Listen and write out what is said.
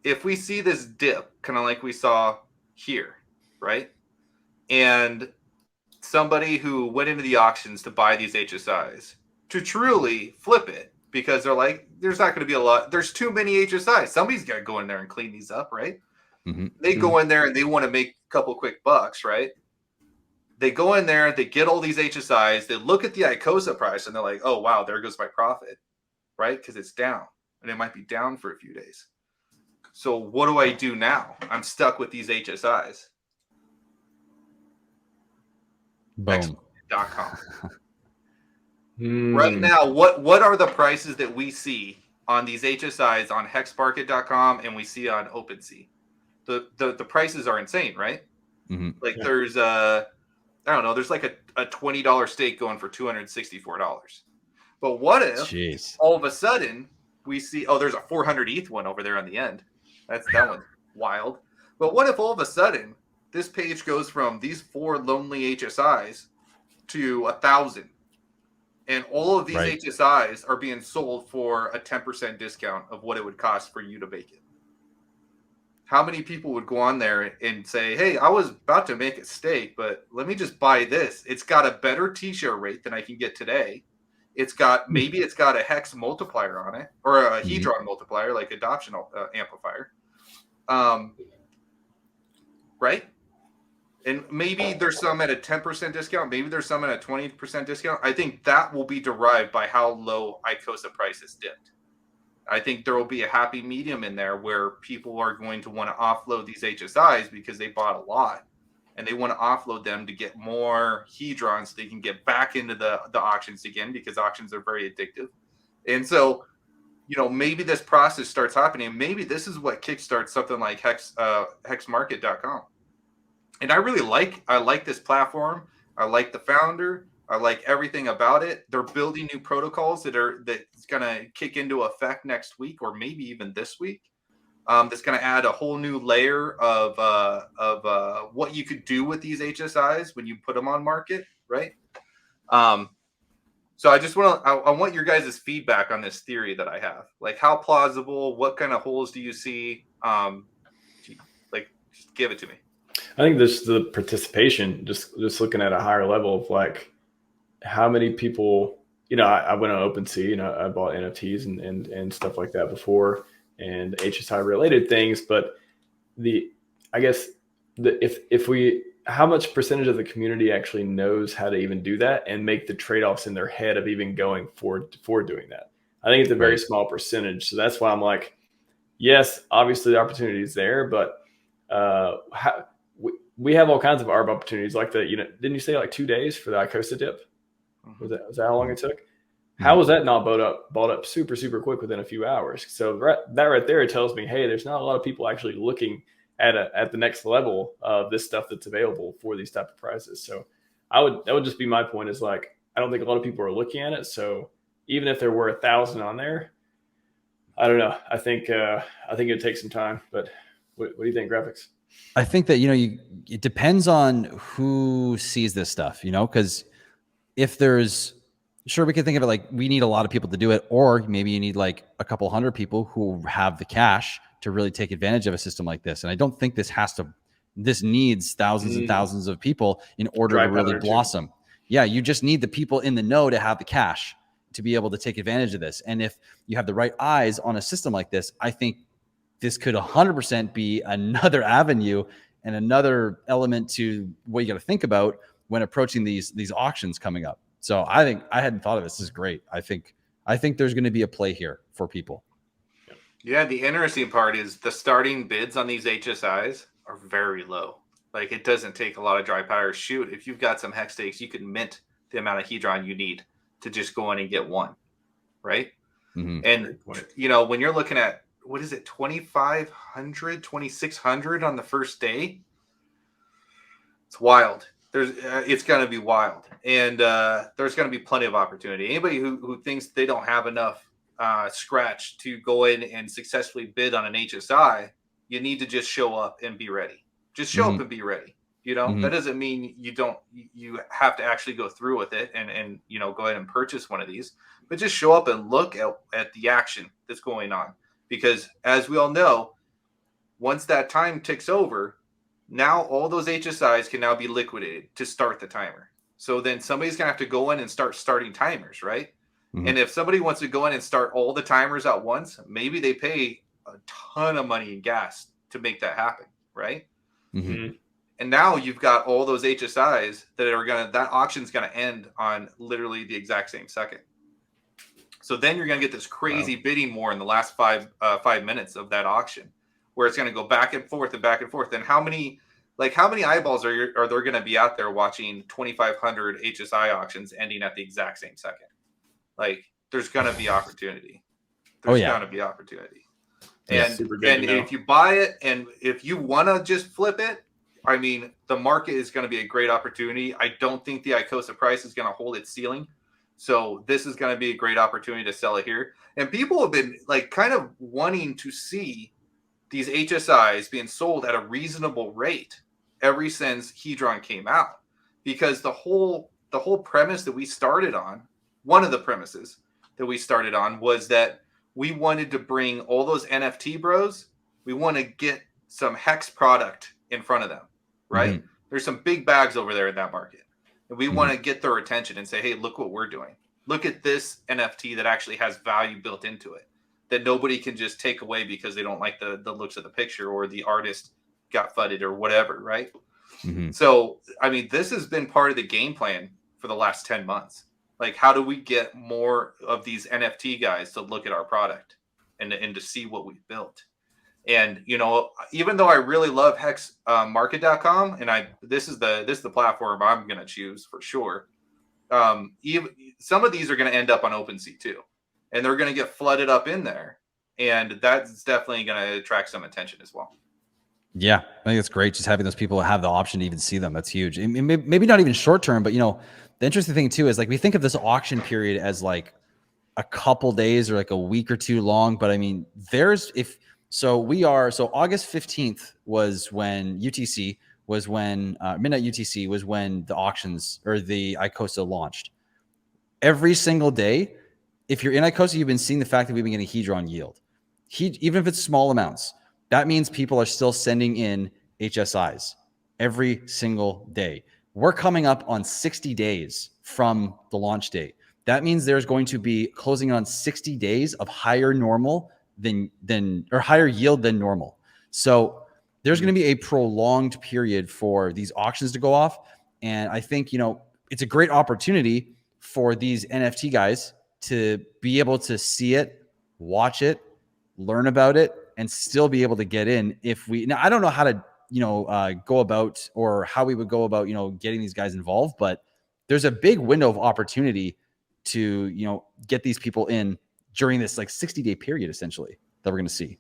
if we see this dip, kind of like we saw here, right? And somebody who went into the auctions to buy these HSIs to truly flip it, because they're like, there's not going to be a lot. There's too many HSIs. Somebody's got to go in there and clean these up, right? Mm-hmm. They go in there and they want to make a couple quick bucks, right? They go in there, they get all these HSIs, they look at the ICOSA price, and they're like, oh, wow, there goes my profit, right? Because it's down, and it might be down for a few days. So what do I do now? I'm stuck with these HSIs. Boom. .com. Right now, what are the prices that we see on these HSIs on hexmarket.com and we see on OpenSea? The prices are insane, right? Mm-hmm. Like there's I don't know, there's like a $20 stake going for $264. But what if all of a sudden we see, oh, there's a 400 ETH one over there on the end. That one's wild. But what if all of a sudden this page goes from these 4 lonely HSIs to 1,000, and all of these HSIs are being sold for a 10% discount of what it would cost for you to make it? How many people would go on there and say, hey, I was about to make a stake, but let me just buy this. It's got a better T-share rate than I can get today. It's got a hex multiplier on it, or a hedron multiplier, like adoption amplifier. Right? And maybe there's some at a 10% discount. Maybe there's some at a 20% discount. I think that will be derived by how low ICOSA prices dipped. I think there will be a happy medium in there where people are going to want to offload these HSIs because they bought a lot, and they want to offload them to get more hedrons so they can get back into the auctions again, because auctions are very addictive. And so, maybe this process starts happening. Maybe this is what kickstarts something like hexmarket.com. And I like this platform. I like the founder. I like everything about it. They're building new protocols that's going to kick into effect next week, or maybe even this week. That's going to add a whole new layer of what you could do with these HSIs when you put them on market, right? So I want your guys' feedback on this theory that I have. Like, how plausible? What kind of holes do you see? Just give it to me. I think this the participation, just looking at a higher level of like how many people, I went on OpenSea, I bought NFTs and stuff like that before, and HSI related things. But how much percentage of the community actually knows how to even do that and make the trade-offs in their head of even going for doing that? I think it's a very small percentage. So that's why I'm like, yes, obviously the opportunity is there, but we have all kinds of ARB opportunities, like didn't you say like 2 days for the ICOSA dip? Was that how long it took? How was that not bought up super, super quick within a few hours? So that right there tells me, hey, there's not a lot of people actually looking at the next level of this stuff that's available for these type of prices. So that would just be my point, is like, I don't think a lot of people are looking at it. So even if there were 1,000 on there, I don't know. I think it would take some time, but what do you think, Graphics? I think that, it depends on who sees this stuff, because if there's, sure, we can think of it like we need a lot of people to do it, or maybe you need like a couple hundred people who have the cash to really take advantage of a system like this. And I don't think this needs thousands and thousands of people in order to really blossom. Yeah, you just need the people in the know to have the cash to be able to take advantage of this. And if you have the right eyes on a system like this, I think this could 100% be another avenue and another element to what you got to think about when approaching these auctions coming up. So I think I hadn't thought of this. This is great. I think there's going to be a play here for people. Yeah, the interesting part is the starting bids on these HSIs are very low. Like, it doesn't take a lot of dry powder. Shoot, if you've got some hex stakes, you can mint the amount of hedron you need to just go in and get one, right? Mm-hmm. And, when you're looking at, what is it, 2,500, 2,600 on the first day? It's wild. It's going to be wild. And there's going to be plenty of opportunity. Anybody who thinks they don't have enough scratch to go in and successfully bid on an HSI, you need to just show up and be ready. Just show up and be ready. That doesn't mean you have to actually go through with it and go ahead and purchase one of these, but just show up and look at the action that's going on. Because as we all know, once that time ticks over, now all those HSIs can now be liquidated to start the timer. So then somebody's going to have to go in and start starting timers, right? Mhm. And if somebody wants to go in and start all the timers at once, maybe they pay a ton of money in gas to make that happen, right? Mhm. And now you've got all those HSIs that auction's going to end on literally the exact same second. So then you're going to get this crazy bidding war in the last 5 minutes of that auction, where it's going to go back and forth and back and forth. And how many eyeballs are there going to be out there watching 2,500 HSI auctions ending at the exact same second? Like, there's going to be opportunity. There's going to be opportunity. Yeah, And if you buy it, and if you want to just flip it, I mean, the market is going to be a great opportunity. I don't think the ICOSA price is going to hold its ceiling. So this is going to be a great opportunity to sell it here. And people have been like kind of wanting to see these HSIs being sold at a reasonable rate ever since Hedron came out, because the whole premise that we started on, one of the premises that we started on, was that we wanted to bring all those NFT bros, we want to get some Hex product in front of them, right? Mhm. There's some big bags over there in that market. And we want to get their attention and say, hey, look what we're doing. Look at this NFT that actually has value built into it that nobody can just take away because they don't like the looks of the picture, or the artist got fudded or whatever, right? Mhm. So, I mean, this has been part of the game plan for the last 10 months. Like, how do we get more of these NFT guys to look at our product and to see what we've built? And, you know, even though I really love hexmarket.com, and this is the platform I'm going to choose for sure. Even some of these are going to end up on OpenSea too, and they're going to get flooded up in there, and that's definitely going to attract some attention as well. Yeah, I think it's great just having those people have the option to even see them. That's huge. And maybe not even short term, but you know, the interesting thing too is like we think of this auction period as like a couple days or like a week or two long, but I mean, August 15th was when UTC was when midnight UTC was when the auctions or the ICOSA launched. Every single day, if you're in ICOSA, you've been seeing the fact that we've been getting Hedron yield. Even if it's small amounts, that means people are still sending in HSIs every single day. We're coming up on 60 days from the launch date. That means there's going to be closing on 60 days of higher normal or higher yield than normal. So there's going to be a prolonged period for these auctions to go off. And I think, you know, it's a great opportunity for these NFT guys to be able to see it, watch it, learn about it, and still be able to get in. Now I don't know how to, you know, go about, or how we would go about, you know, getting these guys involved, but there's a big window of opportunity to, you know, get these people in during this like 60-day period essentially that we're going to see.